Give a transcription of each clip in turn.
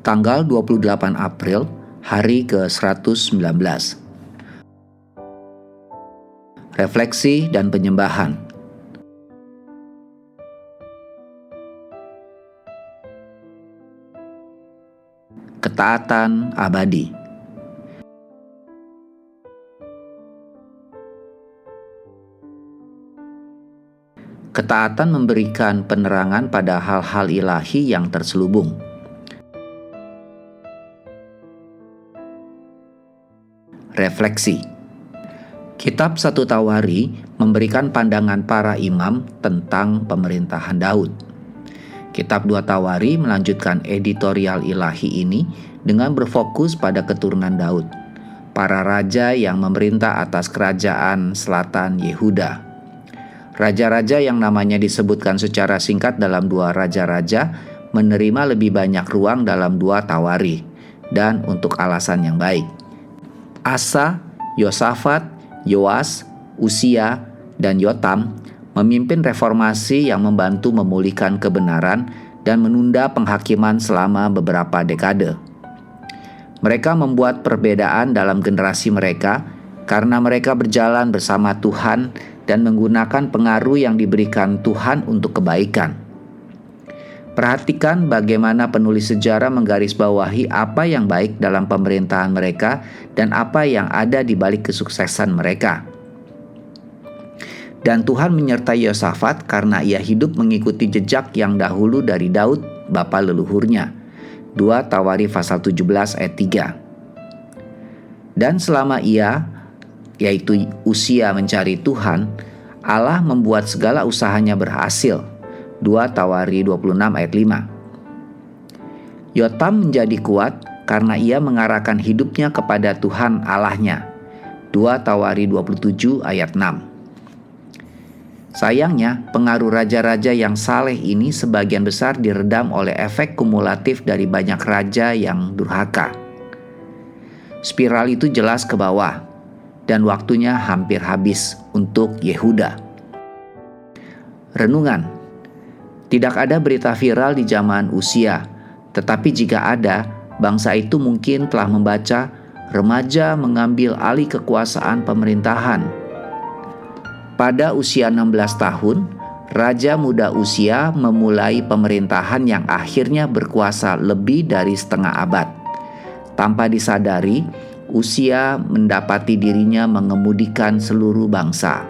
Tanggal 28 April, hari ke-119. Refleksi dan penyembahan. Ketaatan abadi. Ketaatan memberikan penerangan pada hal-hal ilahi yang terselubung. Refleksi. Kitab 1 Tawari memberikan pandangan para imam tentang pemerintahan Daud. Kitab 2 Tawari melanjutkan editorial ilahi ini dengan berfokus pada keturunan Daud, para raja yang memerintah atas kerajaan selatan Yehuda. Raja-raja yang namanya disebutkan secara singkat dalam 2 raja-raja menerima lebih banyak ruang dalam 2 Tawari, dan untuk alasan yang baik. Asa, Yosafat, Yoas, Usia, dan Yotam memimpin reformasi yang membantu memulihkan kebenaran dan menunda penghakiman selama beberapa dekade. Mereka membuat perbedaan dalam generasi mereka karena mereka berjalan bersama Tuhan dan menggunakan pengaruh yang diberikan Tuhan untuk kebaikan. Perhatikan bagaimana penulis sejarah menggarisbawahi apa yang baik dalam pemerintahan mereka dan apa yang ada di balik kesuksesan mereka. Dan Tuhan menyertai Yosafat karena ia hidup mengikuti jejak yang dahulu dari Daud, bapa leluhurnya. 2 Tawari pasal 17 ayat 3. Dan selama ia, yaitu Usia, mencari Tuhan, Allah membuat segala usahanya berhasil. 2 Tawari 26 ayat 5. Yotam menjadi kuat karena ia mengarahkan hidupnya kepada Tuhan Allahnya. 2 Tawari 27 ayat 6. Sayangnya, pengaruh raja-raja yang saleh ini sebagian besar diredam oleh efek kumulatif dari banyak raja yang durhaka. Spiral itu jelas ke bawah, dan waktunya hampir habis untuk Yehuda. Renungan. Tidak ada berita viral di zaman Usia, tetapi jika ada, bangsa itu mungkin telah membaca remaja mengambil alih kekuasaan pemerintahan. Pada usia 16 tahun, Raja muda Usia memulai pemerintahan yang akhirnya berkuasa lebih dari setengah abad. Tanpa disadari, Usia mendapati dirinya mengemudikan seluruh bangsa.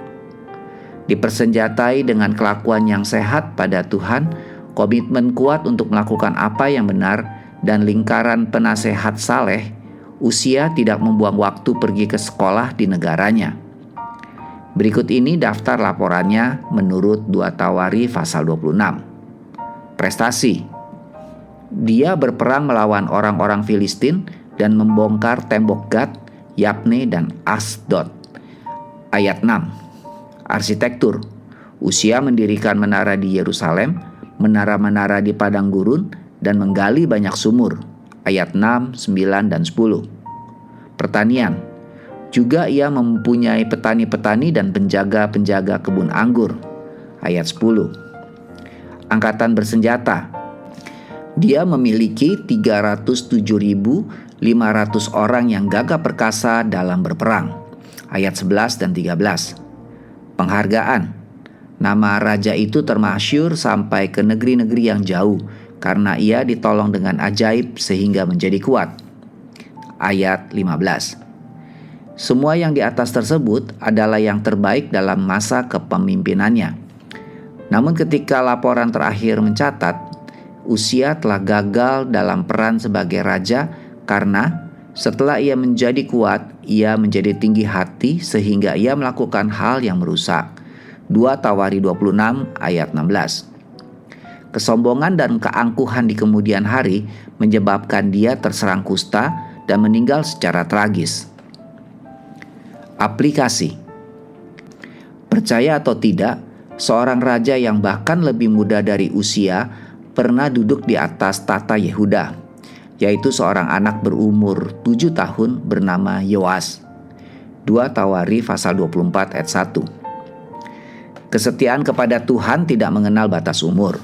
Dipersenjatai dengan kelakuan yang sehat pada Tuhan, komitmen kuat untuk melakukan apa yang benar, dan lingkaran penasehat saleh, Usia tidak membuang waktu pergi ke sekolah di negaranya. Berikut ini daftar laporannya menurut 2 Tawari pasal 26. Prestasi. Dia berperang melawan orang-orang Filistin dan membongkar tembok Gad, Yabne, dan Asdod. Ayat 6. Arsitektur. Usia mendirikan menara di Yerusalem, menara-menara di padang gurun, dan menggali banyak sumur. Ayat 6, 9, dan 10. Pertanian. Juga ia mempunyai petani-petani dan penjaga-penjaga kebun anggur. Ayat 10. Angkatan bersenjata. Dia memiliki 307.500 orang yang gagah perkasa dalam berperang. Ayat 11 dan 13. Penghargaan. Nama raja itu termasyhur sampai ke negeri-negeri yang jauh karena ia ditolong dengan ajaib sehingga menjadi kuat. Ayat 15. Semua yang di atas tersebut adalah yang terbaik dalam masa kepemimpinannya. Namun ketika laporan terakhir mencatat, Usia telah gagal dalam peran sebagai raja karena setelah ia menjadi kuat, ia menjadi tinggi hati sehingga ia melakukan hal yang merusak. 2 Tawari 26 ayat 16. Kesombongan dan keangkuhan di kemudian hari menyebabkan dia terserang kusta dan meninggal secara tragis. Aplikasi. Percaya atau tidak, seorang raja yang bahkan lebih muda dari Usia pernah duduk di atas tata Yehuda, yaitu seorang anak berumur 7 tahun bernama Yoas. 2 Tawari pasal 24 ayat 1. Kesetiaan kepada Tuhan tidak mengenal batas umur.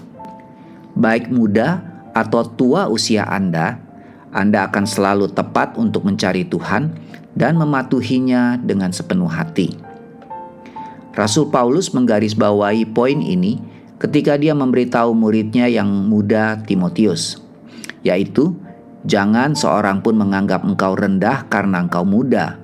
Baik muda atau tua usia Anda, Anda akan selalu tepat untuk mencari Tuhan dan mematuhinya dengan sepenuh hati. Rasul Paulus menggarisbawahi poin ini ketika dia memberitahu muridnya yang muda Timotius, yaitu, jangan seorang pun menganggap engkau rendah karena engkau muda.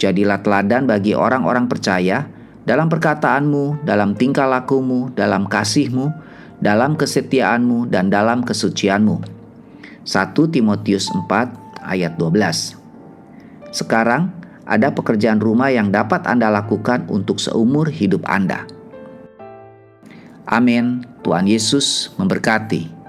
Jadilah teladan bagi orang-orang percaya dalam perkataanmu, dalam tingkah lakumu, dalam kasihmu, dalam kesetiaanmu, dan dalam kesucianmu. 1 Timotius 4 ayat 12. Sekarang ada pekerjaan rumah yang dapat Anda lakukan untuk seumur hidup Anda. Amin. Tuhan Yesus memberkati.